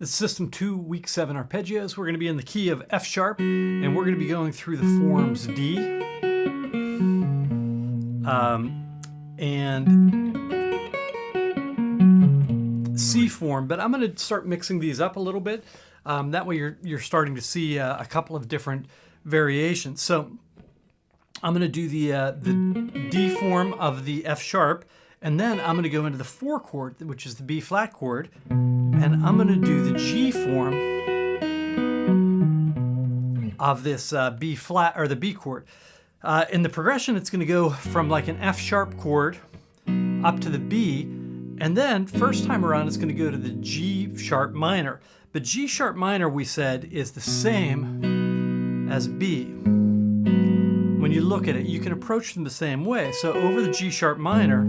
This is System 2, Week 7 arpeggios. We're going to be in the key of F sharp, and we're going to be going through the forms D and C form, but I'm going to start mixing these up a little bit. That way you're starting to see a couple of different variations. So I'm going to do the D form of the F sharp, and then I'm going to go into the 4 chord, which is the B flat chord, and I'm going to do the G form of this B flat, or the B chord. In the progression, it's going to go from like an F sharp chord up to the B, and then first time around, it's going to go to the G sharp minor. But G sharp minor, we said, is the same as B. When you look at it, you can approach them the same way. So over the G sharp minor,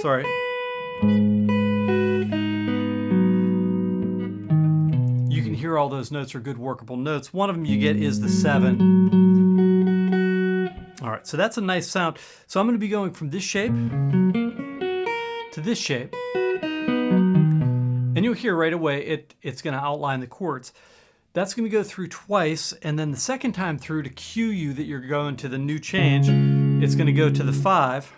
sorry. You can hear all those notes are good workable notes. One of them you get is the 7. All right, so that's a nice sound. So I'm going to be going from this shape to this shape. And you'll hear right away it's going to outline the chords. That's going to go through twice, and then the second time through, to cue you that you're going to the new change, it's going to go to the 5.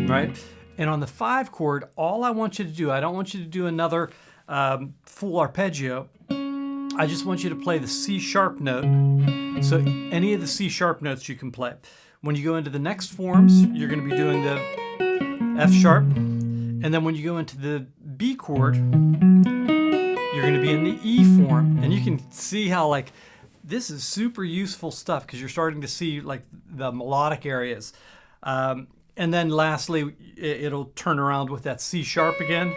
Right? And on the 5 chord, all I want you to do, I don't want you to do another full arpeggio. I just want you to play the C sharp note. So any of the C sharp notes you can play. When you go into the next forms, you're going to be doing the F sharp. And then when you go into the B chord, you're going to be in the E form. And you can see how, like, this is super useful stuff because you're starting to see like the melodic areas. And then lastly, it'll turn around with that C sharp again.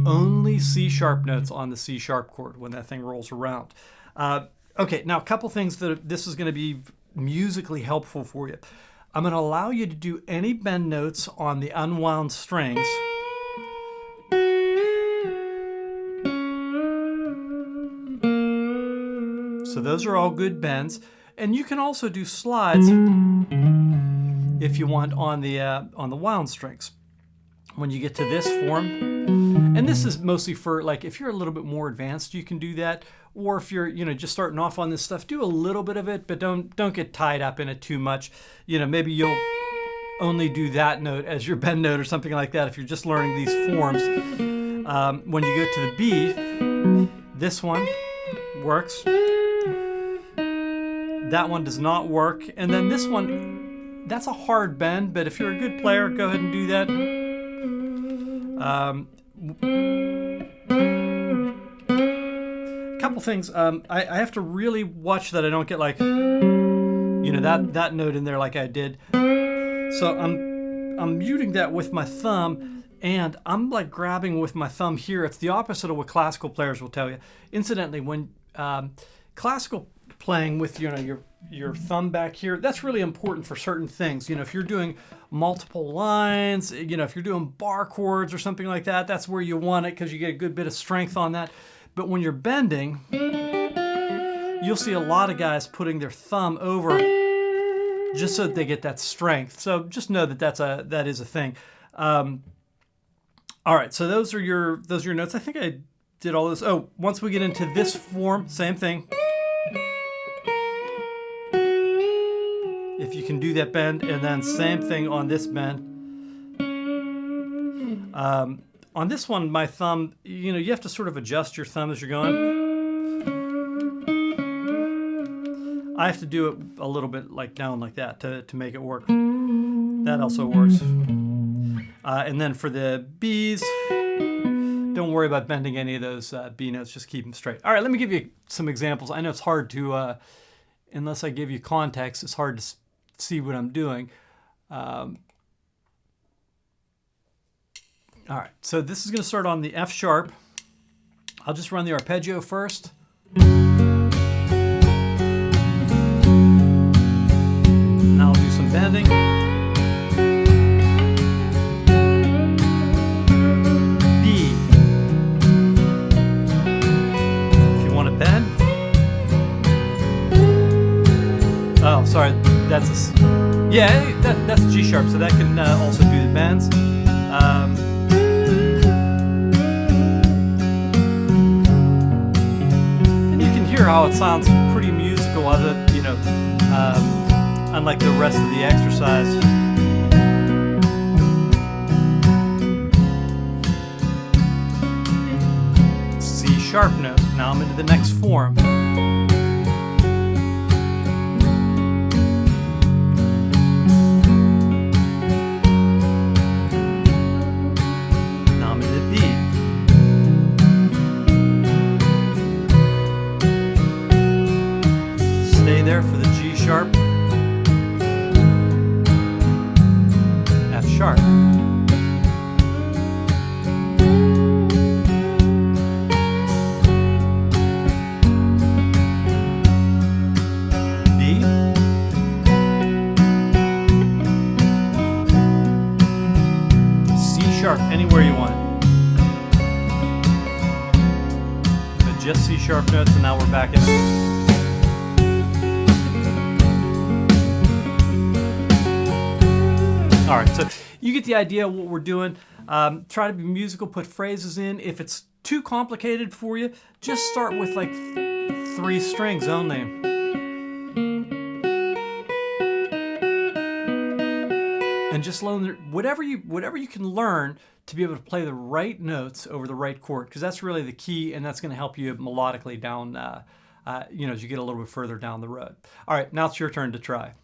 Only C sharp notes on the C sharp chord when that thing rolls around. Okay, now a couple things that this is going to be musically helpful for you. I'm going to allow you to do any bend notes on the unwound strings. So those are all good bends. And you can also do slides if you want on the wound strings. When you get to this form, and this is mostly for, like, if you're a little bit more advanced, you can do that. Or if you're, just starting off on this stuff, do a little bit of it, but don't get tied up in it too much. Maybe you'll only do that note as your bend note or something like that if you're just learning these forms. When you go to the B, this one works. That one does not work. And then this one, that's a hard bend, but if you're a good player, go ahead and do that. Couple things. I have to really watch that I don't get like, that note in there like I did. So I'm muting that with my thumb, and I'm like grabbing with my thumb here. It's the opposite of what classical players will tell you. Incidentally, when classical playing with your thumb back here, that's really important for certain things. If you're doing multiple lines, if you're doing bar chords or something like that, that's where you want it because you get a good bit of strength on that. But when you're bending, you'll see a lot of guys putting their thumb over just so that they get that strength. So just know that that is a thing. All right, so those are your notes. I think I did all this. Oh, once we get into this form, same thing. If you can do that bend, and then same thing on this bend. On this one, my thumb, you have to sort of adjust your thumb as you're going. I have to do it a little bit like down like that to make it work. That also works. And then for the B's, don't worry about bending any of those B notes, just keep them straight. All right, let me give you some examples. I know it's hard to, unless I give you context, it's hard to see what I'm doing. All right, so this is going to start on the F sharp. I'll just run the arpeggio first. And I'll do some bending. B. If you want to bend. Oh, sorry, that's that's G sharp, so that can also do the bends. how it sounds pretty musical, other, you know, unlike the rest of the exercise. C sharp note. Now I'm into the next form. Now I'm into D. Stay there for the G sharp, F sharp. B. C sharp, anywhere you want it. So just C sharp notes, and now we're back in it. All right, so you get the idea of what we're doing. Try to be musical, put phrases in. If it's too complicated for you, just start with like 3 strings only. And just learn whatever you can learn to be able to play the right notes over the right chord, because that's really the key, and that's going to help you melodically down, you know, as you get a little bit further down the road. All right, now it's your turn to try.